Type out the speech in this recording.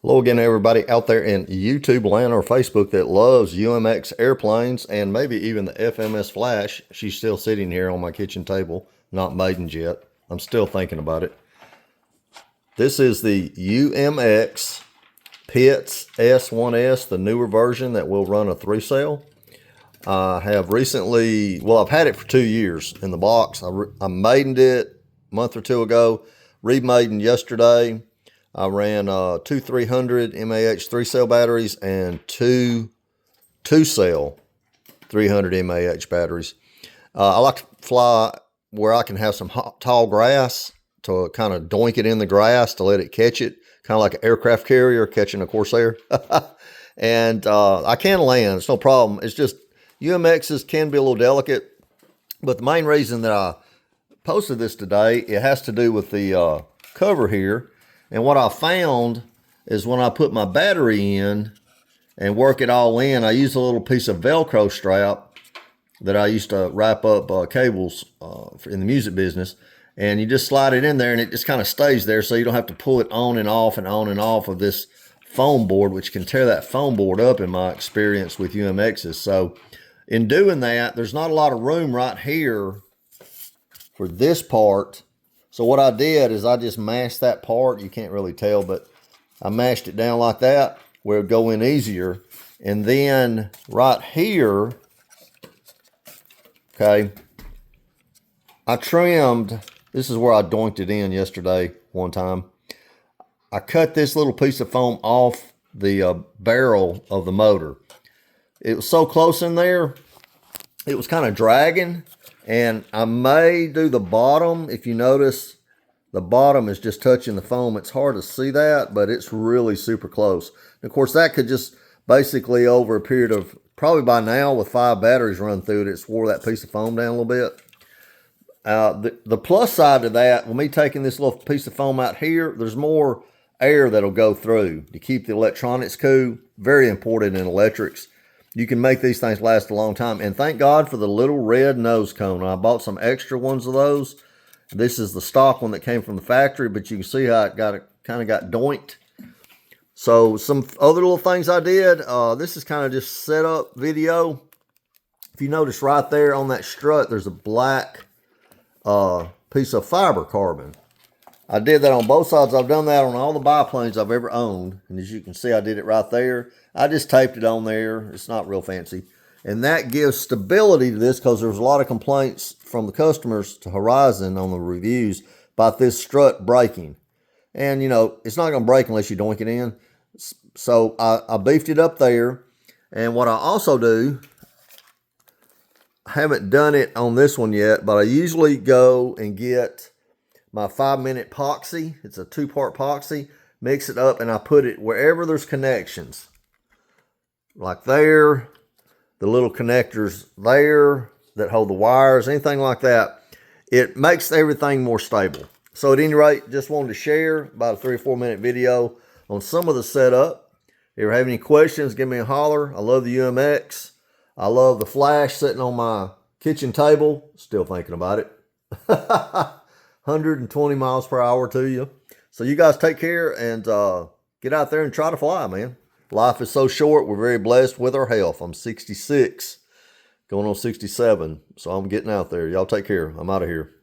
Hello again, everybody out there in YouTube land or Facebook that loves UMX airplanes and maybe even the FMS Flash. She's still sitting here on my kitchen table, not maidened yet. I'm still thinking about it. This is the UMX Pitts S-1s, the newer version that will run a 3-cell. I have recently, well, I've had it for 2 years in the box. I maidened it a month or two ago, remaidened yesterday. I ran two 300 mAh 3-cell batteries and two 2-cell 300 mAh batteries. I like to fly where I can have some tall grass to kind of doink it in the grass to let it catch it, kind of like an aircraft carrier catching a Corsair. And I can land, it's no problem. It's just UMXs can be a little delicate, but the main reason that I posted this today, it has to do with the cover here. And what I found is when I put my battery in and work it all in, I use a little piece of Velcro strap that I used to wrap up cables in the music business. And you just slide it in there and it just kind of stays there, so you don't have to pull it on and off and on and off of this foam board, which can tear that foam board up in my experience with UMXs. So in doing that, there's not a lot of room right here for this part. So what I did is I just mashed that part. You can't really tell, but I mashed it down like that where it would go in easier. And then right here, okay, I trimmed, this is where I doinked it in yesterday one time. I cut this little piece of foam off the barrel of the motor. It was so close in there, it was kind of dragging. And I may do the bottom. If you notice, the bottom is just touching the foam. It's hard to see that, but it's really super close. And of course, that could just basically, over a period of, probably by now, with 5 batteries run through it, it's wore that piece of foam down a little bit. The plus side to that, with me taking this little piece of foam out here, there's more air that'll go through to keep the electronics cool. Very important in electrics. You can make these things last a long time. And thank God for the little red nose cone. I bought some extra ones of those. This is the stock one that came from the factory, but you can see how it kind of got doinked. So some other little things I did. This is kind of just setup video. If you notice right there on that strut, there's a black piece of fiber carbon. I did that on both sides. I've done that on all the biplanes I've ever owned. And as you can see, I did it right there. I just taped it on there. It's not real fancy. And that gives stability to this, because there was a lot of complaints from the customers to Horizion on the reviews about this strut breaking. And, you know, it's not going to break unless you doink it in. So I beefed it up there. And what I also do, I haven't done it on this one yet, but I usually go and get my 5-minute epoxy. It's a 2-part epoxy. Mix it up and I put it wherever there's connections. Like there, the little connectors there that hold the wires, anything like that. It makes everything more stable. So at any rate, just wanted to share about a 3 or 4 minute video on some of the setup. If you have any questions, give me a holler. I love the UMX. I love the Flash sitting on my kitchen table. Still thinking about it. 120 miles per hour to you. So you guys take care and get out there and try to fly, man. Life is so short. We're very blessed with our health. I'm 66, going on 67. So I'm getting out there. Y'all take care. I'm out of here.